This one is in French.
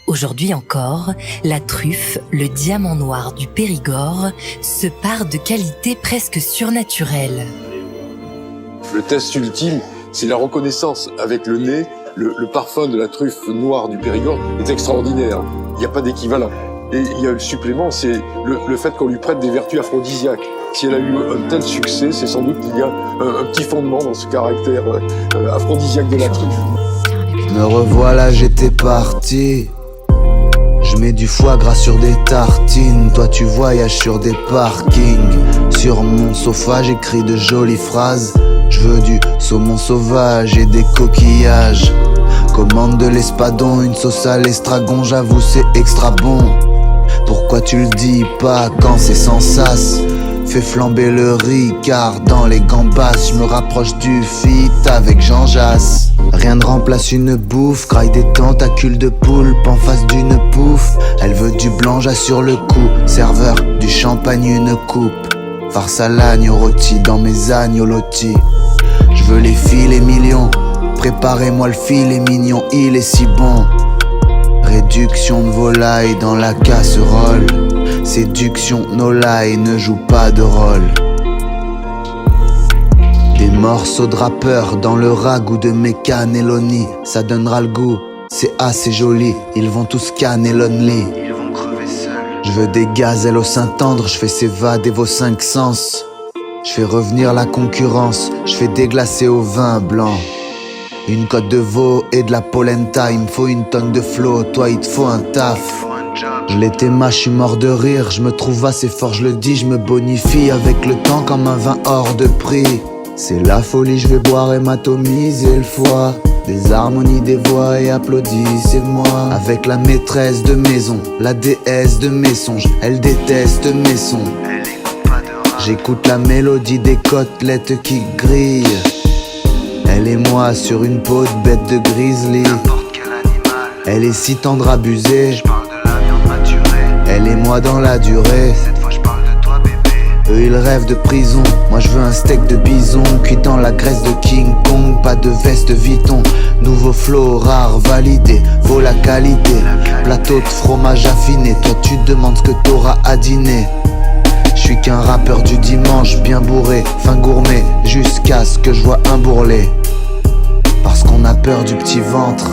Aujourd'hui encore, la truffe, le diamant noir du Périgord, se pare de qualités presque surnaturelles. Le test ultime, c'est la reconnaissance avec le nez. Le parfum de la truffe noire du Périgord est extraordinaire. Il n'y a pas d'équivalent. Et il y a le supplément, c'est le fait qu'on lui prête des vertus aphrodisiaques. Si elle a eu un tel succès, c'est sans doute qu'il y a un petit fondement dans ce caractère aphrodisiaque de la truffe. Me revoilà, j'étais parti. Je mets du foie gras sur des tartines. Toi tu voyages sur des parkings. Sur mon sofa j'écris de jolies phrases. Je veux du saumon sauvage et des coquillages. Commande de l'espadon, une sauce à l'estragon. J'avoue c'est extra bon. Pourquoi tu le dis pas quand c'est sans sas? Fais flamber le riz car dans les gambas je me rapproche du feat avec Jean Jass. Rien ne remplace une bouffe, graille des tentacules de poulpe en face d'une pouffe. Elle veut du blanc, j'assure le coup. Serveur, du champagne, une coupe. Farce à l'agneau rôti dans mes agneaux lotis. Je veux les filets millions. Préparez-moi le filet mignon, il est si bon. Réduction de volaille dans la casserole. Séduction, no lie, ne joue pas de rôle. Des morceaux de rappeur dans le ragoût de mes cannelloni. Ça donnera le goût, c'est assez joli. Ils vont tous canner lonely. Ils vont crever seuls. Je veux des gazelles au sein tendre, je fais s'évader vos cinq sens. Je fais revenir la concurrence, je fais déglacer au vin blanc. Une côte de veau et de la polenta, il me faut une tonne de flow, toi il te faut un taf. Je l'étais je suis mort de rire, je me trouve assez fort, je le dis, je me bonifie avec le temps comme un vin hors de prix. C'est la folie, je vais boire et m'atomiser le foie. Des harmonies, des voix et applaudissez-moi. Avec la maîtresse de maison, la déesse de mes songes, elle déteste mes sons. J'écoute la mélodie des côtelettes qui grillent. Elle et moi sur une peau de bête de grizzly. Elle est si tendre abusée. Elle et moi dans la durée. Cette fois je parle de toi bébé. Eux ils rêvent de prison. Moi je veux un steak de bison cuit dans la graisse de King Kong. Pas de veste Vuitton. Nouveau flow rare validé. Vaut la qualité. Plateau de fromage affiné. Toi tu te demandes ce que t'auras à dîner. Je suis qu'un rappeur du dimanche bien bourré. Fin gourmet jusqu'à ce que je vois un bourrelet. Parce qu'on a peur du petit ventre.